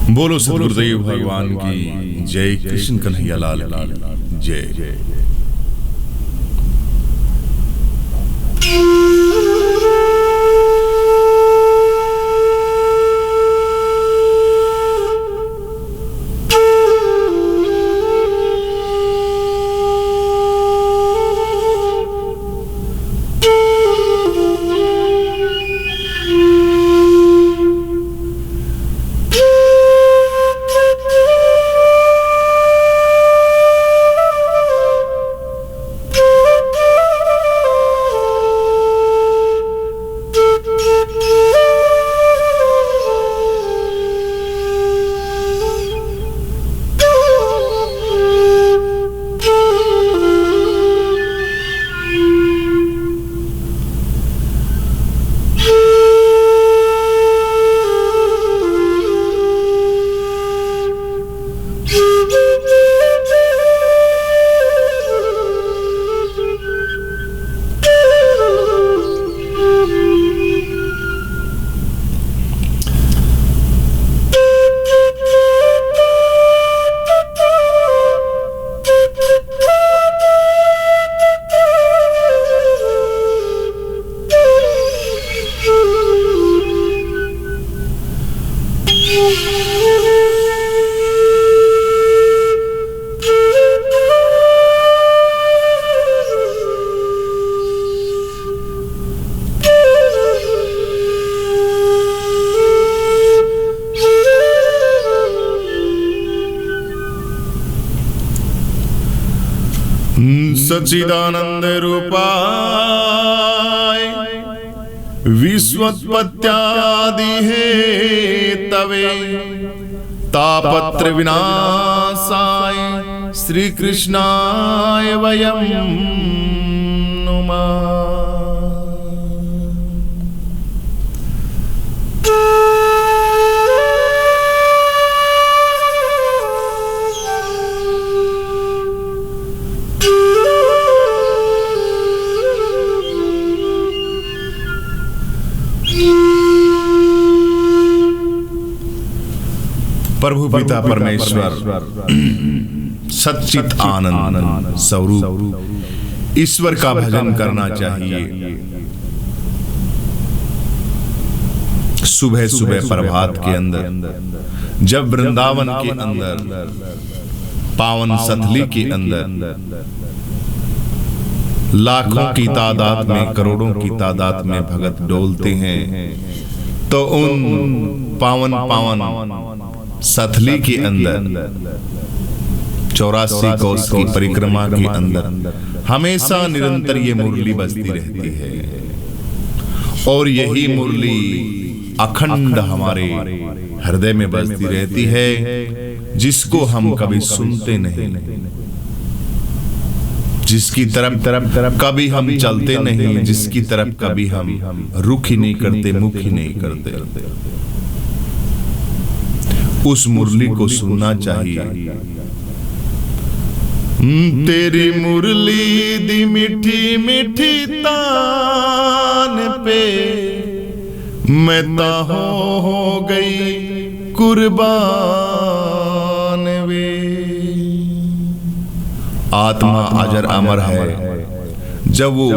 बोलो सदगुरुदेव भगवान की जय। कृष्ण कन्हैया लाल की जय। सच्चिदानंद रूपाय विश्वोत्पत्त्यादि हेतवे तापत्र विनाशाय श्री कृष्णाय वयं नुमः। प्रभु पिता परमेश्वर सच्चित आनंद स्वरूप ईश्वर का भजन करना चाहिए। सुबह सुबह प्रभात के अंदर जब वृंदावन के अंदर पावन सतली के अंदर लाखों की तादाद में करोड़ों की तादाद में भगत डोलते हैं, तो उन पावन पावन सतली के अंदर 84 कोस की परिक्रमा के अंदर हमेशा निरंतर ये मुरली बजती रहती है और यही मुरली अखंड हमारे हृदय में बजती रहती है, जिसको हम कभी सुनते नहीं, जिसकी तरफ कभी हम चलते नहीं, जिसकी तरफ कभी हम रुख ही नहीं करते, मुख ही नहीं करते। उस मुरली को सुनना चाहिए। तेरी मुरली दी मीठी मीठी तान पे मैं ता हो गई कुर्बान वे। आत्मा अजर अमर है जब वो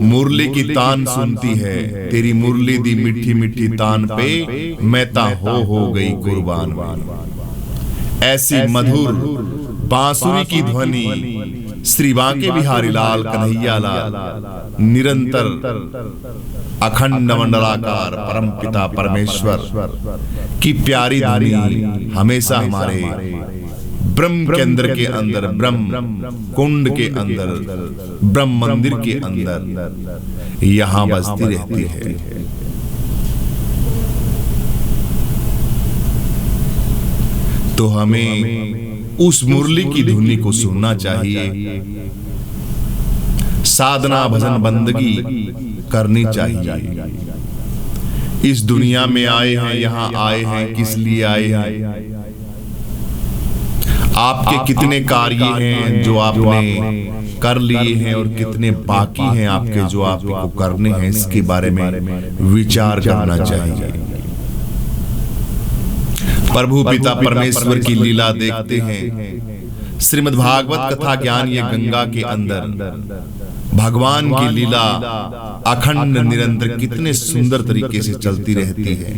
मुरली की तान सुनती है। तेरी मुरली दी मीठी मीठी तान पे मैं ता हो गई कुर्बान। ऐसी मधुर बांसुरी की ध्वनि श्री बांके बिहारी लाल कन्हैया लाल निरंतर अखंड मंडलाकार परम पिता परमेश्वर की प्यारी ध्वनि हमेशा हमारे ब्रह्म केंद्र के अंदर, ब्रह्म कुंड के अंदर, ब्रह्म मंदिर के अंदर यहां बजती रहती है। तो हमें उस मुरली की धुनी को सुनना चाहिए, साधना भजन बंदगी करनी चाहिए। इस दुनिया में आए हैं, यहाँ आए हैं, किस लिए आए हैं? आपके कितने कार्य हैं जो आपने कर लिए हैं और कितने बाकी हैं आपके जो आपको करने हैं, इसके बारे में विचार करना चाहिए। प्रभु पिता परमेश्वर की लीला देखते हैं। श्रीमद् भागवत कथा ज्ञान ये गंगा के अंदर भगवान की लीला अखंड निरंतर कितने सुंदर तरीके से चलती रहती है।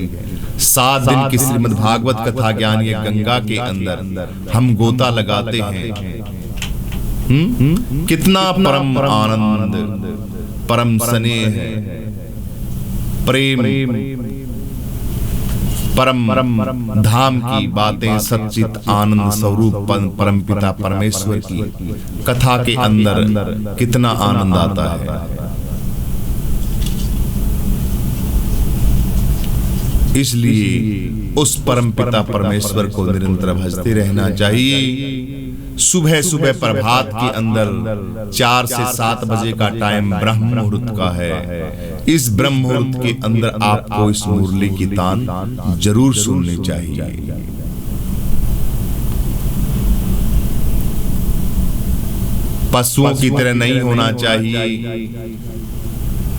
7 दिन की श्रीमद् भागवत कथा ज्ञान ये गंगा के अंदर हम गोता लगाते हैं। कितना परम आनंद, परम स्नेह, प्रेम, परम धाम की बातें, सच्चित आनंद स्वरूप परम पिता परमेश्वर की कथा के अंदर कितना आनंद आता है। इसलिए उस परम पिता परमेश्वर को निरंतर भजते रहना चाहिए। सुबह सुबह प्रभात के अंदर 4 से 7 बजे का टाइम ब्रह्म मुहूर्त का है। इस ब्रह्म मुहूर्त के अंदर आपको इस मुरली की तान जरूर सुननी चाहिए। पशुओं की तरह नहीं होना चाहिए।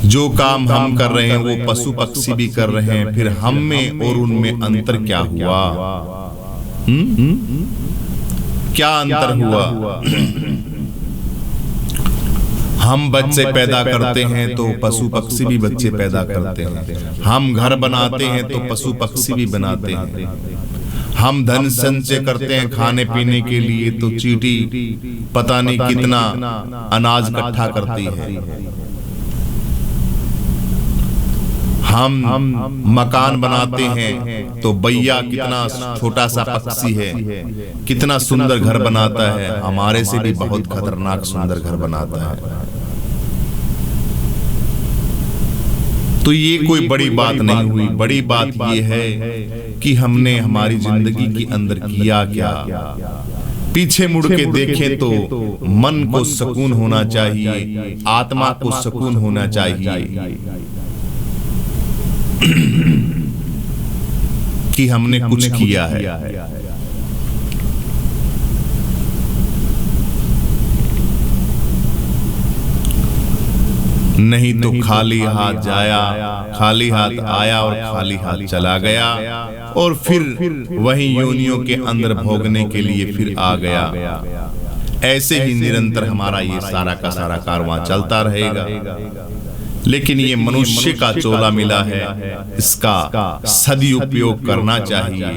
जो काम हम कर रहे हैं वो पशु पक्षी भी कर रहे हैं, फिर हम में और उनमें अंतर क्या हुआ? क्या अंतर हुआ? हम बच्चे पैदा करते हैं तो पशु पक्षी भी बच्चे पैदा करते हैं। हम घर बनाते हैं तो पशु पक्षी भी बनाते हैं। हम धन संचय करते हैं खाने पीने के लिए तो चींटी पता नहीं कितना अनाज इकट्ठा करती है। हम मकान बनाते हैं तो बैया कितना छोटा सा पक्षी है, कितना सुंदर घर बनाता है, हमारे से भी बहुत खतरनाक सुंदर घर बनाता है। तो ये कोई बड़ी बात नहीं हुई। बड़ी बात ये है कि हमने हमारी जिंदगी के अंदर किया क्या। पीछे मुड़ के देखें तो मन को सुकून होना चाहिए, आत्मा को सुकून होना चाहिए कि हमने कुछ किया है। नहीं तो खाली हाथ जाया, खाली हाथ आया और खाली हाथ चला गया और फिर वही योनियों के अंदर भोगने के लिए फिर आ गया। ऐसे ही निरंतर हमारा ये सारा का सारा कारवां चलता रहेगा। लेकिन ये मनुष्य का चोला मिला है, इसका सदुपयोग करना चाहिए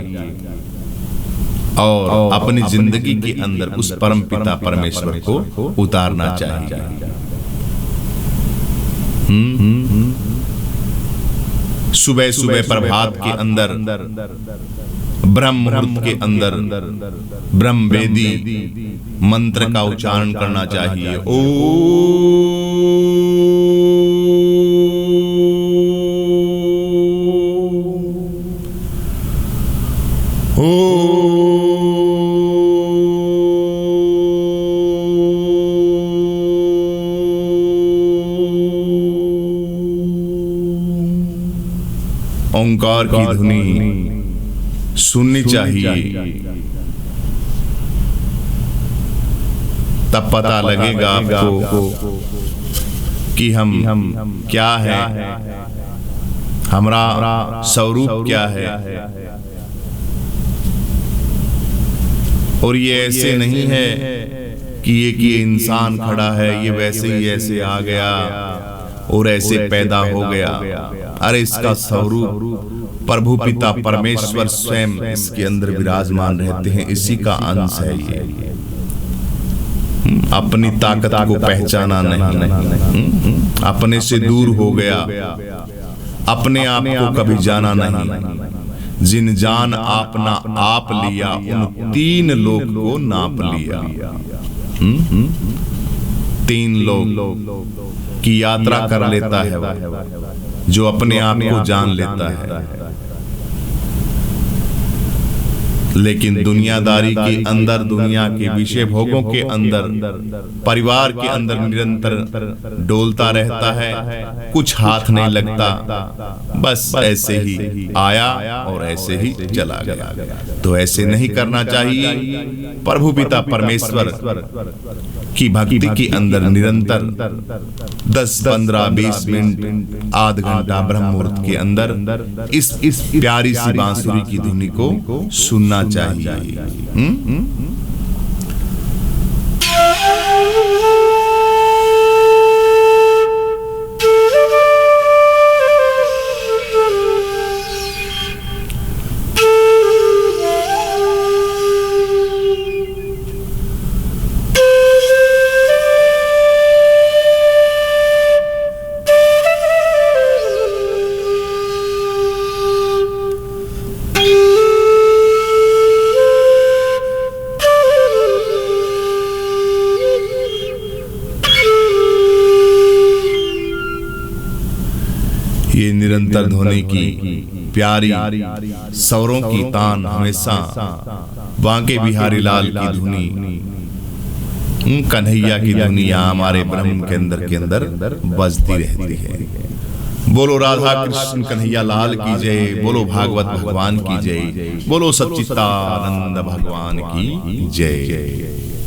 और अपनी जिंदगी के अंदर उस परम पिता परमेश्वर को उतारना चाहिए। सुबह सुबह प्रभात के अंदर ब्रह्म मुहूर्त के अंदर ब्रह्म वेदी मंत्र का उच्चारण करना चाहिए। ओंकार की ध्वनि सुननी चाहिए, तब पता लगेगा आपको कि हम क्या है, हमारा स्वरूप क्या है। और ये ऐसे नहीं है कि ये इंसान खड़ा है, ये वैसे ही ऐसे आ गया और ऐसे पैदा हो गया। अरे इसका स्वरूप प्रभु पिता परमेश्वर स्वयं इसके अंदर विराजमान रहते हैं, इसी का अंश है ये। अपनी ताकत को पहचाना नहीं, अपने से दूर हो गया, अपने आप को कभी जाना नहीं। जिन जान आपना आप लिया, उन 3 लोक को नाप लिया। 3 लोक की यात्रा कर लेता है वो, जो अपने आप को जान लेता है। लेकिन दुनियादारी के अंदर, दुनिया के विषय भोगों के अंदर, परिवार के अंदर निरंतर डोलता रहता है, कुछ हाथ नहीं लगता, बस ऐसे ही आया और ऐसे ही चला गया। तो ऐसे नहीं करना चाहिए। प्रभु पिता परमेश्वर की भक्ति के अंदर निरंतर 10, 15, 20 मिनट, आध घंटा ब्रह्म मुहूर्त के अंदर इस प्यारी सी बांसुरी की धुनी को सुनना चाहिए। ये निरंतर ध्वनि की प्यारी स्वरों की तान हमेशा बांके बिहारी लाल की धुनी, कन्हैया की धुनिया हमारे ब्रह्म के अंदर बजती रहती है। बोलो राधा कृष्ण कन्हैया लाल की जय, बोलो भागवत भगवान की जय, बोलो सच्चिदानंद भगवान की जय।